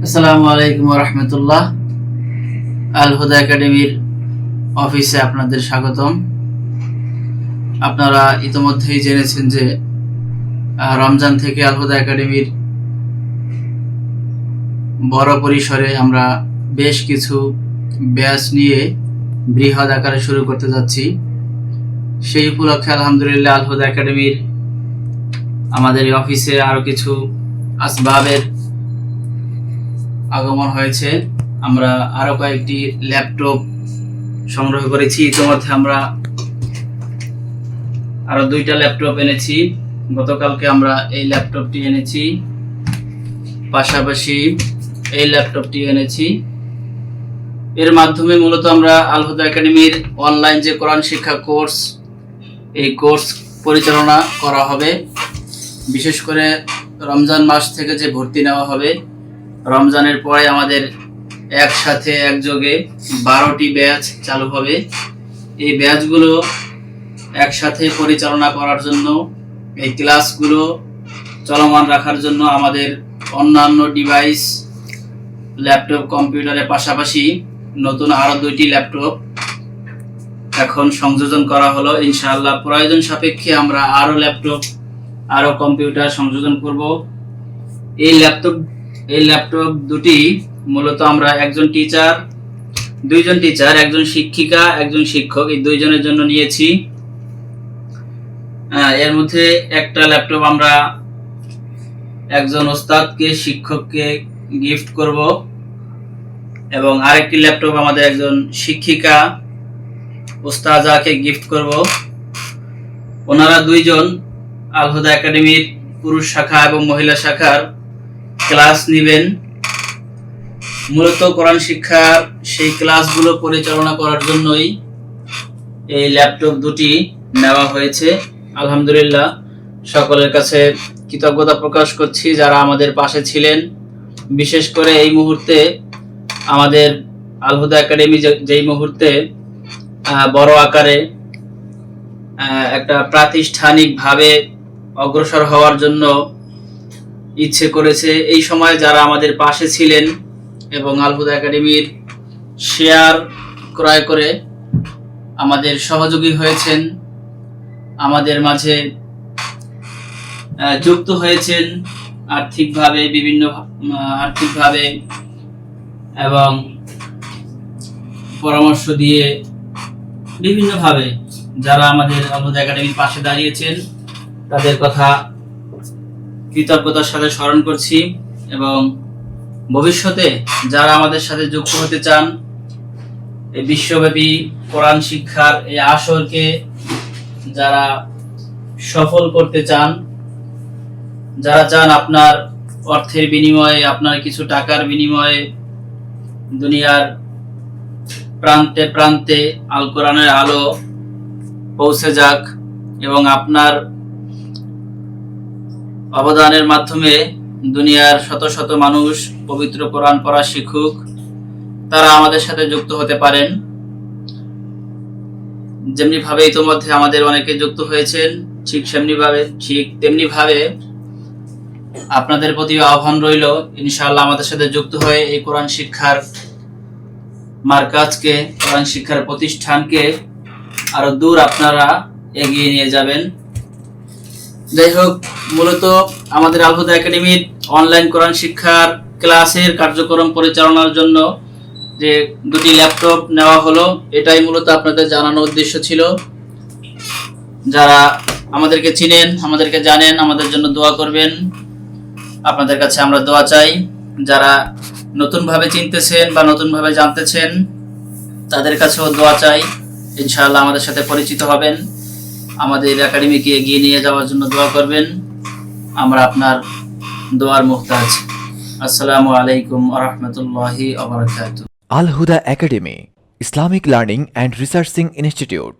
আসসালামু আলাইকুম ওয়া রাহমাতুল্লাহ। আল হুদা একাডেমির অফিসে আপনাদের স্বাগতম। আপনারা ইতোমধ্যেই জেনেছেন যে রমজান থেকে আল হুদা একাডেমির বড় পরিসরে আমরা বেশ কিছু ব্যাচ নিয়ে বৃহৎ আকারে শুরু করতে যাচ্ছি। সেই উপলক্ষে আলহামদুলিল্লাহ আল হুদা একাডেমির আমাদের এই অফিসে আরো কিছু আসবাবের আগমন হয়েছে। আমরা আরো কয়েকটি ল্যাপটপ সংগ্রহ করেছি। ইতিমধ্যে আমরা আরো 2টা ল্যাপটপ এনেছি। গতকালকে আমরা এই ল্যাপটপটি এনেছি, পাশাপাশি এই ল্যাপটপটি এনেছি। এর মাধ্যমে মূলত আমরা আল হুদা একাডেমির অনলাইন যে কোরআন শিক্ষা কোর্স, এই কোর্স পরিচালনা করা হবে। বিশেষ করে রমজান মাস থেকে যে ভর্তি নেওয়া হবে, রমজানের পরে আমাদের একসাথে একযোগে 12টি ব্যাচ চালু হবে। এই ব্যাচগুলো একসাথে পরিচালনা করার জন্য, এই ক্লাসগুলো চলমান রাখার জন্য আমাদের অন্যান্য ডিভাইস, ল্যাপটপ, কম্পিউটারের পাশাপাশি নতুন আরও 2টি ল্যাপটপ এখন সংযোজন করা হলো। ইনশাআল্লাহ প্রয়োজন সাপেক্ষে আমরা আরও ল্যাপটপ, আরও কম্পিউটার সংযোজন করব। এই ল্যাপটপ দুটি মূলত আমরা একজন টিচার, 2জন টিচার, একজন শিক্ষিকা, একজন শিক্ষক, এই 2জনের জন্য নিয়েছি। এর মধ্যে একটা ল্যাপটপ আমরা একজন ওস্তাদকে, শিক্ষককে গিফট করব এবং আরেকটি ল্যাপটপ আমাদের একজন শিক্ষিকা, ওস্তাজাকে গিফট করব। ওনারা 2জন আল হুদা একাডেমির পুরুষ শাখা এবং মহিলা শাখার ক্লাস নেবেন। মূলত কোরআন শিক্ষা সেই ক্লাসগুলো পরিচালনা করার জন্যই এই ল্যাপটপ দুটি নেওয়া হয়েছে। আলহামদুলিল্লাহ সকলের কাছে কৃতজ্ঞতা প্রকাশ করছি যারা আমাদের পাশে ছিলেন। বিশেষ করে এই মুহূর্তে আমাদের আল হুদা একাডেমি যেই মুহূর্তে বড় আকারে একটা প্রাতিষ্ঠানিকভাবে অগ্রসর হওয়ার জন্য ইচ্ছে করেছে, এই সময় যারা আমাদের পাশে ছিলেন এবং আল হুদা একাডেমির শেয়ার ক্রয় করে আমাদের সহযোগী হয়েছেন, আমাদের মাঝে যুক্ত হয়েছেন আর্থিকভাবে, বিভিন্ন আর্থিকভাবে এবং পরামর্শ দিয়ে বিভিন্নভাবে যারা আমাদের আল হুদা একাডেমির পাশে দাঁড়িয়েছেন, তাদের কথা কৃতজ্ঞতার সাথে স্মরণ করছি। এবং ভবিষ্যতে যারা আমাদের সাথে যুক্ত হতে চান, এই বিশ্বব্যাপী কোরআন শিক্ষার এই আসরকে যারা সফল করতে চান, যারা চান আপনার অর্থের বিনিময়ে, আপনার কিছু টাকার বিনিময়ে দুনিয়ার প্রান্তে প্রান্তে আল কোরআনের আলো পৌঁছে যাক এবং আপনার অবদানের মাধ্যমে দুনিয়ার শত শত মানুষ পবিত্র কোরআন পড়া শিখুক, তারা আমাদের সাথে যুক্ত হতে পারেন। যেমনি ভাবে ইতিমধ্যে আমাদের অনেকে যুক্ত হয়েছেন, ঠিক তেমনি ভাবে আপনাদের প্রতি আহ্বান রইল, ইনশাআল্লাহ আমাদের সাথে যুক্ত হয়ে এই কোরআন শিক্ষার মার্কাজকে, কোরআন শিক্ষার প্রতিষ্ঠানকে আরো দূর আপনারা এগিয়ে নিয়ে যাবেন। যাই হোক, মূলত আমাদের আল হুদা একাডেমির অনলাইন কোরআন শিক্ষার ক্লাসের কার্যক্রম পরিচালনার জন্য যে 2টি ল্যাপটপ নেওয়া হলো, এটাই মূলত আপনাদের জানানোর উদ্দেশ্য ছিল। যারা আমাদেরকে চিনেন, আমাদেরকে জানেন, আমাদের জন্য দোয়া করবেন। আপনাদের কাছে আমরা দোয়া চাই। যারা নতুনভাবে চিনতেছেন বা নতুনভাবে জানতেছেন, তাদের কাছেও দোয়া চাই। ইনশাআল্লাহ আমাদের সাথে পরিচিত হবেন, আমাদের একাডেমিকে এগিয়ে নিয়ে যাওয়ার জন্য দোয়া করবেন। আমরা আপনার দোয়ার মুহতাজ। আসসালামু আলাইকুম ওয়া রাহমাতুল্লাহি ওয়া বারাকাতুহু। Al Huda Academy, Islamic Learning and Researching Institute.